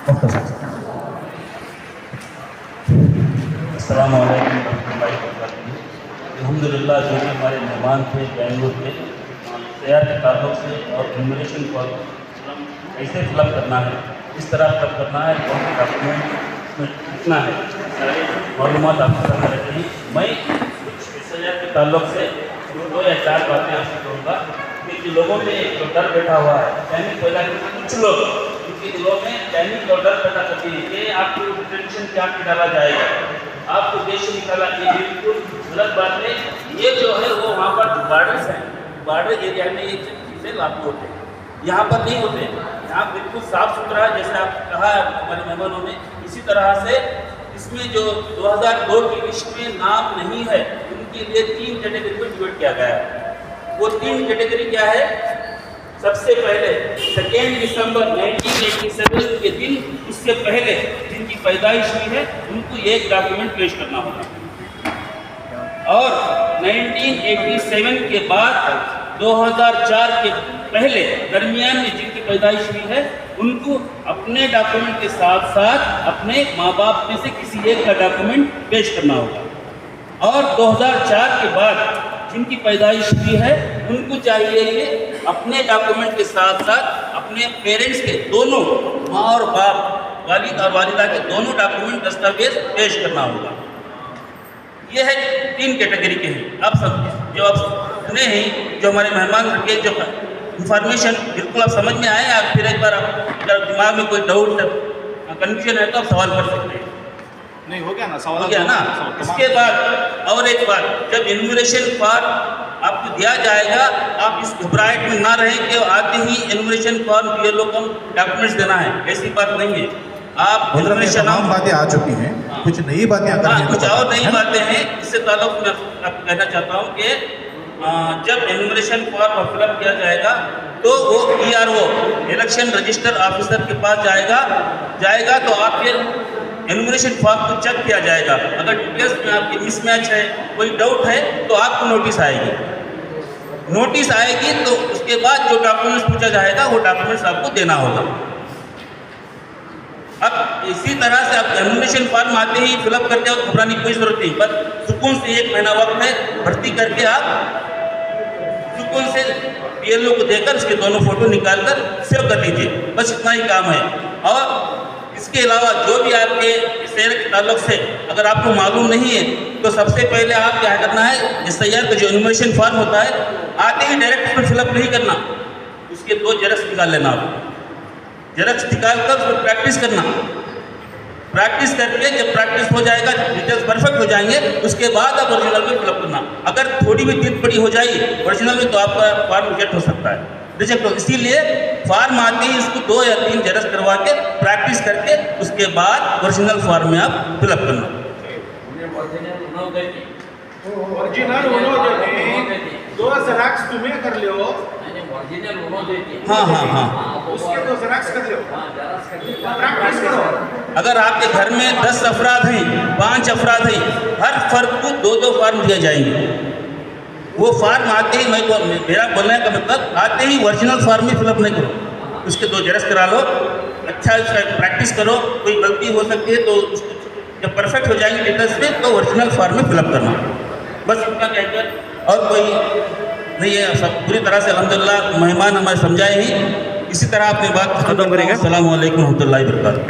अस्सलाम वालेकुम रहमतुल्लाहि व बरकातहू। अल्हम्दुलिल्लाह जो भी हमारे मेहमान थे बेंगलुरु के तैयार के ताल्लुक से और इन्यूमरेशन फॉर्म कैसे फिलअप करना है, किस तरह फिलअप करना है, कौन से डॉक्यूमेंट में लिखना है, सारी मालूमात आपके सामने रखी। मैं कुछ तैयार के ताल्लुक से 2 या 4 बातें आपसे कहूँगा कि लोगों में एक डर बैठा हुआ है, पैनिक पैदा करके कुछ लोग उनके दिलों में पैनिक और डर पैदा करते हैं कि आपको डिटेंशन कैंप में डाला जाएगा, आपको देश से निकाला। ये बिल्कुल गलत बात है। ये जो है वो वहाँ पर बॉर्डर्स हैं, बॉर्डर एरिया में ये चीज़ें लागू होते हैं, यहाँ पर नहीं होते। यहाँ बिल्कुल साफ़ सुथरा है, जैसे आप कहा हमारे मेहमानों ने। इसी तरह से इसमें जो 2002 की लिस्ट में नाम नहीं है उनके लिए 3 कैटेगरी में डिवाइड किया गया है। वो 3 कैटेगरी क्या है? सबसे पहले 2 दिसंबर 1987 के दिन, उससे पहले जिनकी पैदाइश हुई है उनको एक डॉक्यूमेंट पेश करना होगा, और 1987 के बाद 2004 के पहले दरमियान में जिनकी पैदाइश हुई है उनको अपने डॉक्यूमेंट के साथ साथ अपने माँ बाप में से किसी एक का डॉक्यूमेंट पेश करना होगा। और 2004 के बाद जिनकी पैदाइश हुई है उनको चाहिए कि अपने डॉक्यूमेंट के साथ साथ अपने पेरेंट्स के दोनों, माँ और बाप, वालिद और वालिदा के दोनों डॉक्यूमेंट दस्तावेज पेश करना होगा। ये है 3 कैटेगरी के हैं। अब सब जो आप सुने हैं, जो हमारे मेहमान के जो इंफॉर्मेशन बिल्कुल आप समझ में आए, आप फिर एक बार अगर दिमाग में कोई डाउट कन्फ्यूजन है तो आप सवाल कर सकते हैं। नहीं हो गया ना, सवाल हो गया ना। इसके बाद और एक बात, जब इन्यूमरेशन फॉर्म आपको दिया जाएगा, आप इस घबराहट में ना रहें कि आते ही इन्यूमरेशन फॉर्म BLO को डॉक्यूमेंट्स देना है, ऐसी बात नहीं है। आप इन्यूमरेशन बातें आ चुकी हैं, कुछ नई बातें कुछ और नई बातें हैं। इससे ताल्लुक मैं आपको कहना चाहता हूँ कि जब इन्यूमरेशन फॉर्म फिलअप किया जाएगा तो वो ERO इलेक्शन रजिस्टर ऑफिसर के पास जाएगा तो आप फिर इन्यूमरेशन फॉर्म को चेक किया जाएगा। अगर डिटेल्स में आपकी मिसमैच है, कोई डाउट है, तो आपको नोटिस आएगी तो उसके बाद जो डॉक्यूमेंट्स पूछा जाएगा वो डॉक्यूमेंट्स आपको देना होगा। अब इसी तरह से आप इन्यूमरेशन फॉर्म आते ही फिलअप करते हो, घबराने की कोई जरूरत नहीं। बस सुकून से 1 महीना वक्त है, भर्ती करके आप सुकून से BLO को देकर उसके दोनों फोटो निकालकर सेव कर लीजिए। बस इतना ही काम है। और इसके अलावा जो भी आपके शहर के ताल्लुक से अगर आपको मालूम नहीं है तो सबसे पहले आप क्या करना है, SIR का जो इन्यूमरेशन फॉर्म होता है आते ही डायरेक्ट उसमें फिलअप नहीं करना, उसके 2 जेरक्स निकाल लेना। आप जेरक्स निकाल कर उसको प्रैक्टिस करना। प्रैक्टिस करके जब प्रैक्टिस हो जाएगा, डिटेल्स परफेक्ट हो जाएंगे, उसके बाद आप ओरिजिनल में फिलअप करना। अगर थोड़ी भी दिक्कत पड़ी हो जाएगी ओरिजिनल में तो आपका फॉर्म रिजेक्ट हो सकता है, रिजेक्ट हो। इसीलिए फॉर्म आते ही इसको 2 या 3 जेरक्स करवा के प्रैक्टिस करके उसके बाद ओरिजिनल फॉर्म में आप फिलअप करना। ओरिजिनल 2 जेरॉक्स तुम्हें कर लो। हाँ, उसके 2 जेरॉक्स कर लो, प्रैक्टिस करो। अगर आपके घर में 10 अफराद हैं, 5 अफराद हैं, हर फर्द को 2-2 फॉर्म दिए जाएंगे। वो फॉर्म आते ही, मेरा बोलने का मतलब आते ही ओरिजिनल फॉर्म में फिलअप नहीं करो, उसके 2 जेरक्स करा लो। अच्छा उसका प्रैक्टिस करो, कोई गलती हो सकती है तो उसको जब परफेक्ट हो जाएंगे डिटेल्स में तो ओरिजिनल फॉर्म में फिलअप करना। बस इतना कहकर और कोई नहीं है। सब पूरी तरह से अल्हम्दुलिल्लाह मेहमान हमारे समझाए ही। इसी तरह अपनी बात खत्म करेंगे। अस्सलाम वालेकुम रहमतुल्लाहि व बरकातहू।